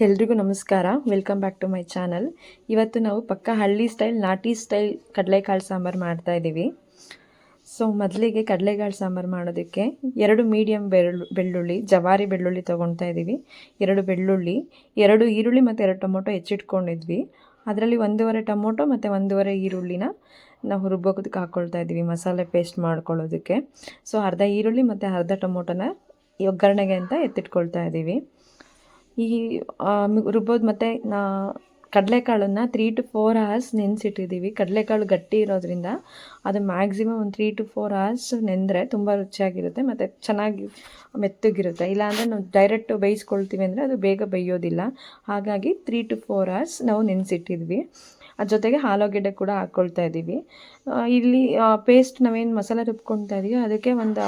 ಎಲ್ರಿಗೂ ನಮಸ್ಕಾರ. Welcome back to my channel. ಇವತ್ತು ನಾವು ಪಕ್ಕ ಹಳ್ಳಿ ಸ್ಟೈಲ್ ನಾಟಿ ಸ್ಟೈಲ್ ಕಡಲೆಕಾಳು ಸಾಂಬಾರು ಮಾಡ್ತಾಯಿದ್ದೀವಿ. ಸೊ ಮೊದಲಿಗೆ ಕಡಲೆಕಾಳು ಸಾಂಬಾರು ಮಾಡೋದಕ್ಕೆ 2 ಮೀಡಿಯಮ್ ಬೆಳ್ಳುಳ್ಳಿ, ಜವಾರಿ ಬೆಳ್ಳುಳ್ಳಿ ತೊಗೊಳ್ತಾ ಇದ್ದೀವಿ. 2 ಬೆಳ್ಳುಳ್ಳಿ, 2 ಈರುಳ್ಳಿ ಮತ್ತು 2 ಟೊಮೊಟೊ ಹೆಚ್ಚಿಟ್ಕೊಂಡಿದ್ವಿ. ಅದರಲ್ಲಿ 1.5 ಟೊಮೊಟೊ ಮತ್ತು 1.5 ಈರುಳ್ಳಿನ ನಾವು ರುಬ್ಬೋದಕ್ಕೆ ಹಾಕ್ಕೊಳ್ತಾ ಇದ್ದೀವಿ, ಮಸಾಲೆ ಪೇಸ್ಟ್ ಮಾಡ್ಕೊಳ್ಳೋದಕ್ಕೆ. ಸೊ ಅರ್ಧ ಈರುಳ್ಳಿ ಮತ್ತು ಅರ್ಧ ಟೊಮೊಟೊನ ಒಗ್ಗರಣೆಗೆ ಅಂತ ಎತ್ತಿಟ್ಕೊಳ್ತಾ ಇದ್ದೀವಿ. ಈ ರುಬ್ಬೋದು ಮತ್ತು ಕಡಲೆಕಾಳನ್ನು 3 to 4 hours ನೆನೆಸಿಟ್ಟಿದ್ದೀವಿ. ಕಡಲೆಕಾಳು ಗಟ್ಟಿ ಇರೋದ್ರಿಂದ ಅದು ಮ್ಯಾಕ್ಸಿಮಮ್ ಒಂದು 3 to 4 hours ನೆಂದರೆ ತುಂಬ ರುಚಿಯಾಗಿರುತ್ತೆ ಮತ್ತು ಚೆನ್ನಾಗಿ ಮೆತ್ತಗಿರುತ್ತೆ. ಇಲ್ಲಾಂದರೆ ನಾವು ಡೈರೆಕ್ಟು ಬೇಯಿಸ್ಕೊಳ್ತೀವಿ ಅಂದರೆ ಅದು ಬೇಗ ಬೇಯೋದಿಲ್ಲ. ಹಾಗಾಗಿ 3 to 4 hours ನಾವು ನೆನೆಸಿಟ್ಟಿದ್ವಿ. ಅದ್ರ ಜೊತೆಗೆ ಆಲೂಗೆಡ್ಡೆ ಕೂಡ ಹಾಕ್ಕೊಳ್ತಾ ಇದ್ದೀವಿ. ಇಲ್ಲಿ ಪೇಸ್ಟ್ ನಾವೇನು ಮಸಾಲೆ ರುಬ್ಕೊಳ್ತಾ ಇದೀವಿ ಅದಕ್ಕೆ ಒಂದು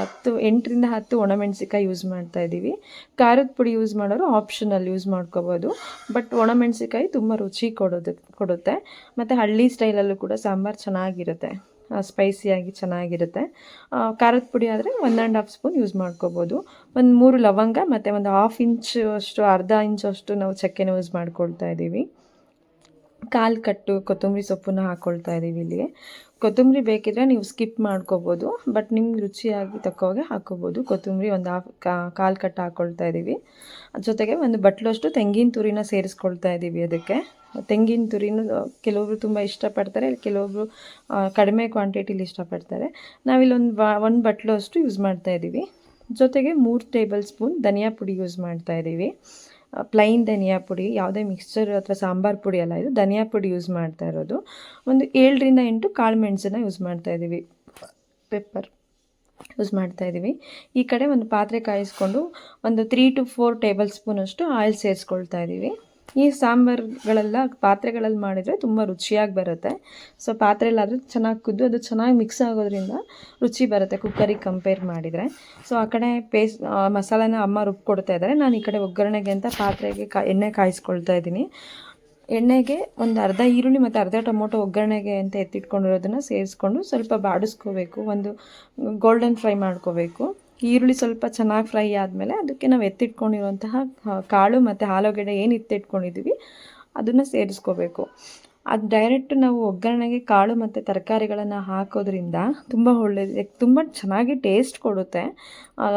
8ರಿಂದ 10 ಒಣಮೆಣ್ಸಿಕಾಯಿ ಯೂಸ್ ಮಾಡ್ತಾ ಇದ್ದೀವಿ. ಖಾರದ ಪುಡಿ ಯೂಸ್ ಮಾಡೋರು ಆಪ್ಷನಲ್ ಯೂಸ್ ಮಾಡ್ಕೋಬೋದು, ಬಟ್ ಒಣಮೆಣ್ಸಿಕಾಯಿ ತುಂಬ ರುಚಿ ಕೊಡುತ್ತೆ ಮತ್ತು ಹಳ್ಳಿ ಸ್ಟೈಲಲ್ಲೂ ಕೂಡ ಸಾಂಬಾರು ಚೆನ್ನಾಗಿರುತ್ತೆ, ಸ್ಪೈಸಿಯಾಗಿ ಚೆನ್ನಾಗಿರುತ್ತೆ. ಖಾರದ ಪುಡಿ ಆದರೆ 1.5 ಸ್ಪೂನ್ ಯೂಸ್ ಮಾಡ್ಕೋಬೋದು. ಒಂದು 3 ಲವಂಗ ಮತ್ತು ಒಂದು 1/2 ಇಂಚ್ ಅಷ್ಟು, ಅರ್ಧ ಇಂಚ್ ಅಷ್ಟು ನಾವು ಚಕ್ಕೆನ ಯೂಸ್ ಮಾಡ್ಕೊಳ್ತಾ ಇದ್ದೀವಿ. 1/4 ಕಟ್ಟು ಕೊತ್ತಂಬರಿ ಸೊಪ್ಪನ್ನು ಹಾಕ್ಕೊಳ್ತಾ ಇದ್ದೀವಿ. ಇಲ್ಲಿಗೆ ಕೊತ್ತಂಬರಿ ಬೇಕಿದ್ರೆ ನೀವು ಸ್ಕಿಪ್ ಮಾಡ್ಕೋಬೋದು, ಬಟ್ ನಿಮ್ಗೆ ರುಚಿಯಾಗಿ ತಕ್ಕೋಗೆ ಹಾಕ್ಕೋಬೋದು. ಕೊತ್ತಂಬರಿ ಒಂದು 1/4 ಕಟ್ಟು ಹಾಕ್ಕೊಳ್ತಾ ಇದ್ದೀವಿ. ಅದ್ರ ಜೊತೆಗೆ ಒಂದು ಬಟ್ಲಷ್ಟು ತೆಂಗಿನ ತುರಿನ ಸೇರಿಸ್ಕೊಳ್ತಾ ಇದ್ದೀವಿ. ಅದಕ್ಕೆ ತೆಂಗಿನ ತುರಿನೂ ಕೆಲವೊಬ್ರು ತುಂಬ ಇಷ್ಟಪಡ್ತಾರೆ, ಕೆಲವೊಬ್ರು ಕಡಿಮೆ ಕ್ವಾಂಟಿಟಿಲಿ ಇಷ್ಟಪಡ್ತಾರೆ. ನಾವಿಲ್ಲಿ ಒಂದು ಬಟ್ಲು ಅಷ್ಟು ಯೂಸ್ ಮಾಡ್ತಾ ಇದ್ದೀವಿ. ಜೊತೆಗೆ 3 ಟೇಬಲ್ ಸ್ಪೂನ್ ಧನಿಯಾ ಪುಡಿ ಯೂಸ್ ಮಾಡ್ತಾ ಇದ್ದೀವಿ. ಪ್ಲೈನ್ ಧನಿಯಾ ಪುಡಿ, ಯಾವುದೇ ಮಿಕ್ಸ್ಚರ್ ಅಥವಾ ಸಾಂಬಾರು ಪುಡಿ ಅಲ್ಲ, ಇದು ಧನಿಯಾ ಪುಡಿ ಯೂಸ್ ಮಾಡ್ತಾ ಇರೋದು. ಒಂದು 7ರಿಂದ 8 ಕಾಳು ಮೆಣಸನ್ನು ಯೂಸ್ ಮಾಡ್ತಾ ಇದ್ದೀವಿ. ಪೆಪ್ಪರ್ ಯೂಸ್ ಮಾಡ್ತಾ ಇದ್ದೀವಿ. ಈ ಕಡೆ ಒಂದು ಪಾತ್ರೆ ಕಾಯಿಸ್ಕೊಂಡು ಒಂದು 3 to 4 ಟೇಬಲ್ ಸ್ಪೂನ್ ಅಷ್ಟು ಆಯಿಲ್ ಸೇರಿಸ್ಕೊಳ್ತಾ ಇದ್ದೀವಿ. ಈ ಸಾಂಬಾರುಗಳೆಲ್ಲ ಪಾತ್ರೆಗಳಲ್ಲಿ ಮಾಡಿದರೆ ತುಂಬ ರುಚಿಯಾಗಿ ಬರುತ್ತೆ. ಸೊ ಪಾತ್ರೆಯಲ್ಲಾದರೆ ಚೆನ್ನಾಗಿ ಕುದ್ದು ಅದು ಚೆನ್ನಾಗಿ ಮಿಕ್ಸ್ ಆಗೋದ್ರಿಂದ ರುಚಿ ಬರುತ್ತೆ ಕುಕ್ಕರಿಗೆ ಕಂಪೇರ್ ಮಾಡಿದರೆ. ಸೊ ಆ ಕಡೆ ಮಸಾಲೆನ ಅಮ್ಮ ರುಬ್ಕೊಡ್ತಾ ಇದ್ದಾರೆ, ನಾನು ಈ ಕಡೆ ಒಗ್ಗರಣೆಗೆ ಅಂತ ಪಾತ್ರೆಗೆ ಎಣ್ಣೆ ಕಾಯಿಸ್ಕೊಳ್ತಾ ಇದ್ದೀನಿ. ಎಣ್ಣೆಗೆ ಒಂದು ಅರ್ಧ ಈರುಳ್ಳಿ ಮತ್ತು ಅರ್ಧ ಟೊಮೊಟೊ ಒಗ್ಗರಣೆಗೆ ಅಂತ ಎತ್ತಿಟ್ಕೊಂಡಿರೋದನ್ನು ಸೇರಿಸ್ಕೊಂಡು ಸ್ವಲ್ಪ ಬಾಡಿಸ್ಕೋಬೇಕು, ಒಂದು ಗೋಲ್ಡನ್ ಫ್ರೈ ಮಾಡ್ಕೋಬೇಕು. ಈರುಳ್ಳಿ ಸ್ವಲ್ಪ ಚೆನ್ನಾಗಿ ಫ್ರೈ ಆದಮೇಲೆ ಅದಕ್ಕೆ ನಾವು ಎತ್ತಿಟ್ಕೊಂಡಿರುವಂತಹ ಕಾಳು ಮತ್ತು ಆಲೂಗೆಡ್ಡೆ ಏನು ಎತ್ತಿಟ್ಕೊಂಡಿದ್ದೀವಿ ಅದನ್ನು ಸೇರಿಸ್ಕೋಬೇಕು. ಅದು ಡೈರೆಕ್ಟ್ ನಾವು ಒಗ್ಗರಣೆಗೆ ಕಾಳು ಮತ್ತು ತರಕಾರಿಗಳನ್ನು ಹಾಕೋದ್ರಿಂದ ತುಂಬ ಒಳ್ಳೆಯದು, ತುಂಬ ಚೆನ್ನಾಗಿ ಟೇಸ್ಟ್ ಕೊಡುತ್ತೆ.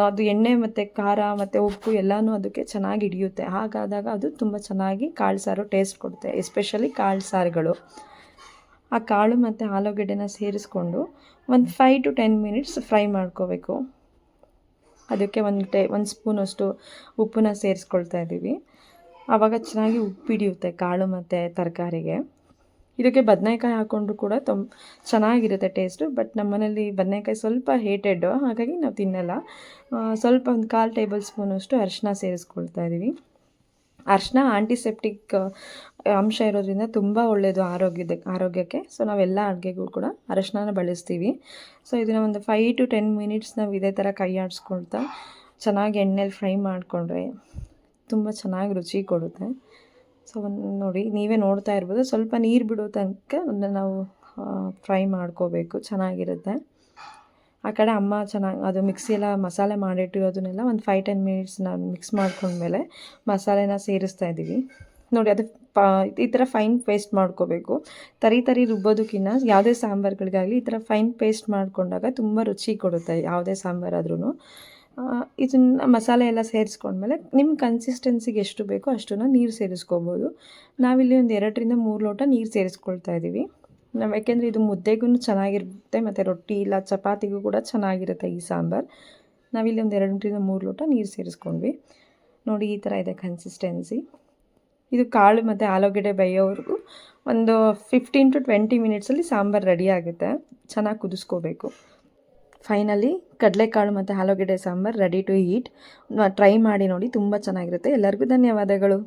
ಅದು ಎಣ್ಣೆ ಮತ್ತು ಖಾರ ಮತ್ತು ಉಪ್ಪು ಎಲ್ಲನೂ ಅದಕ್ಕೆ ಚೆನ್ನಾಗಿ ಹಿಡಿಯುತ್ತೆ. ಹಾಗಾದಾಗ ಅದು ತುಂಬ ಚೆನ್ನಾಗಿ ಕಾಳು ಸಾರು ಟೇಸ್ಟ್ ಕೊಡುತ್ತೆ, ಎಸ್ಪೆಷಲಿ ಕಾಳು ಸಾರುಗಳು. ಆ ಕಾಳು ಮತ್ತು ಆಲೂಗೆಡ್ಡೆನ ಸೇರಿಸ್ಕೊಂಡು ಒಂದು 5 to 10 minutes ಫ್ರೈ ಮಾಡ್ಕೋಬೇಕು. ಅದಕ್ಕೆ ಒಂದು ಸ್ಪೂನಷ್ಟು ಉಪ್ಪನ್ನ ಸೇರಿಸ್ಕೊಳ್ತಾ ಇದ್ದೀವಿ. ಆವಾಗ ಚೆನ್ನಾಗಿ ಉಪ್ಪು ಹಿಡಿಯುತ್ತೆ ಕಾಳು ಮತ್ತು ತರಕಾರಿಗೆ. ಇದಕ್ಕೆ ಬದನೆಕಾಯಿ ಹಾಕ್ಕೊಂಡ್ರು ಕೂಡ ಚೆನ್ನಾಗಿರುತ್ತೆ ಟೇಸ್ಟು, ಬಟ್ ನಮ್ಮ ಮನೇಲಿ ಬದನೆಕಾಯಿ ಸ್ವಲ್ಪ ಹೇಟೆಡ್, ಹಾಗಾಗಿ ನಾವು ತಿನ್ನಲ್ಲ. ಸ್ವಲ್ಪ ಒಂದು 1/4 ಟೇಬಲ್ ಸ್ಪೂನಷ್ಟು ಅರಿಶಿನ ಸೇರಿಸ್ಕೊಳ್ತಾ ಇದ್ದೀವಿ. ಅರಿಶಿನ ಆಂಟಿಸೆಪ್ಟಿಕ್ ಅಂಶ ಇರೋದ್ರಿಂದ ತುಂಬ ಒಳ್ಳೆಯದು ಆರೋಗ್ಯಕ್ಕೆ. ಸೊ ನಾವೆಲ್ಲ ಅಡುಗೆಗೂ ಕೂಡ ಅರಿಶಿನ ಬಳಸ್ತೀವಿ. ಸೊ ಇದನ್ನು ಒಂದು 5 to 10 minutes ನಾವು ಇದೇ ಥರ ಕೈ ಆಡಿಸ್ಕೊಳ್ತಾ ಚೆನ್ನಾಗಿ ಎಣ್ಣೆಲಿ ಫ್ರೈ ಮಾಡಿಕೊಂಡ್ರೆ ತುಂಬ ಚೆನ್ನಾಗಿ ರುಚಿ ಕೊಡುತ್ತೆ. ಸೊ ನೋಡಿ, ನೀವೇ ನೋಡ್ತಾ ಇರ್ಬೋದು, ಸ್ವಲ್ಪ ನೀರು ಬಿಡೋ ತನಕ ನಾವು ಫ್ರೈ ಮಾಡ್ಕೋಬೇಕು, ಚೆನ್ನಾಗಿರುತ್ತೆ. ಆ ಕಡೆ ಅಮ್ಮ ಚೆನ್ನಾಗಿ ಅದು ಮಿಕ್ಸಿಯೆಲ್ಲ ಮಸಾಲೆ ಮಾಡಿಟ್ಟಿರೋದನ್ನೆಲ್ಲ ಒಂದು 5-10 minutes ನಾನು ಮಿಕ್ಸ್ ಮಾಡ್ಕೊಂಡ್ಮೇಲೆ ಮಸಾಲೆನ ಸೇರಿಸ್ತಾ ಇದ್ದೀವಿ. ನೋಡಿ, ಅದು ಈ ಥರ ಫೈನ್ ಪೇಸ್ಟ್ ಮಾಡ್ಕೋಬೇಕು. ತರಿ ರುಬ್ಬೋದಕ್ಕಿಂತ ಯಾವುದೇ ಸಾಂಬಾರುಗಳಿಗಾಗಲಿ ಈ ಥರ ಫೈನ್ ಪೇಸ್ಟ್ ಮಾಡಿಕೊಂಡಾಗ ತುಂಬ ರುಚಿ ಕೊಡುತ್ತೆ ಯಾವುದೇ ಸಾಂಬಾರಾದ್ರೂ. ಇದನ್ನು ಮಸಾಲೆ ಎಲ್ಲ ಸೇರಿಸ್ಕೊಂಡ್ಮೇಲೆ ನಿಮ್ಮ ಕನ್ಸಿಸ್ಟೆನ್ಸಿಗೆ ಎಷ್ಟು ಬೇಕೋ ಅಷ್ಟನ್ನು ನೀರು ಸೇರಿಸ್ಕೋಬೋದು. ನಾವಿಲ್ಲಿ ಒಂದು 2ರಿಂದ 3 ಲೋಟ ನೀರು ಸೇರಿಸ್ಕೊಳ್ತಾ ಇದ್ದೀವಿ. ನಾವು ಯಾಕೆಂದರೆ ಇದು ಮುದ್ದೆಗೂ ಚೆನ್ನಾಗಿರುತ್ತೆ ಮತ್ತು ರೊಟ್ಟಿ ಇಲ್ಲ ಚಪಾತಿಗೂ ಕೂಡ ಚೆನ್ನಾಗಿರುತ್ತೆ ಈ ಸಾಂಬಾರು. ನಾವಿಲ್ಲಿ ಒಂದು 2ರಿಂದ 3 ಲೋಟ ನೀರು ಸೇರಿಸ್ಕೊಂಡ್ವಿ. ನೋಡಿ, ಈ ಥರ ಇದೆ ಕನ್ಸಿಸ್ಟೆನ್ಸಿ. ಇದು ಕಾಳು ಮತ್ತು ಆಲೂಗೆಡ್ಡೆ ಬೇಯೋವರೆಗೂ ಒಂದು 15 to 20 minutesಲ್ಲಿ ಸಾಂಬಾರು ರೆಡಿ ಆಗುತ್ತೆ. ಚೆನ್ನಾಗಿ ಕುದಿಸ್ಕೋಬೇಕು. ಫೈನಲಿ ಕಡಲೆಕಾಳು ಮತ್ತು ಆಲೂಗೆಡ್ಡೆ sambar ready to eat. Try ಮಾಡಿ ನೋಡಿ, ತುಂಬ ಚೆನ್ನಾಗಿರುತ್ತೆ. ಎಲ್ಲರಿಗೂ ಧನ್ಯವಾದಗಳು.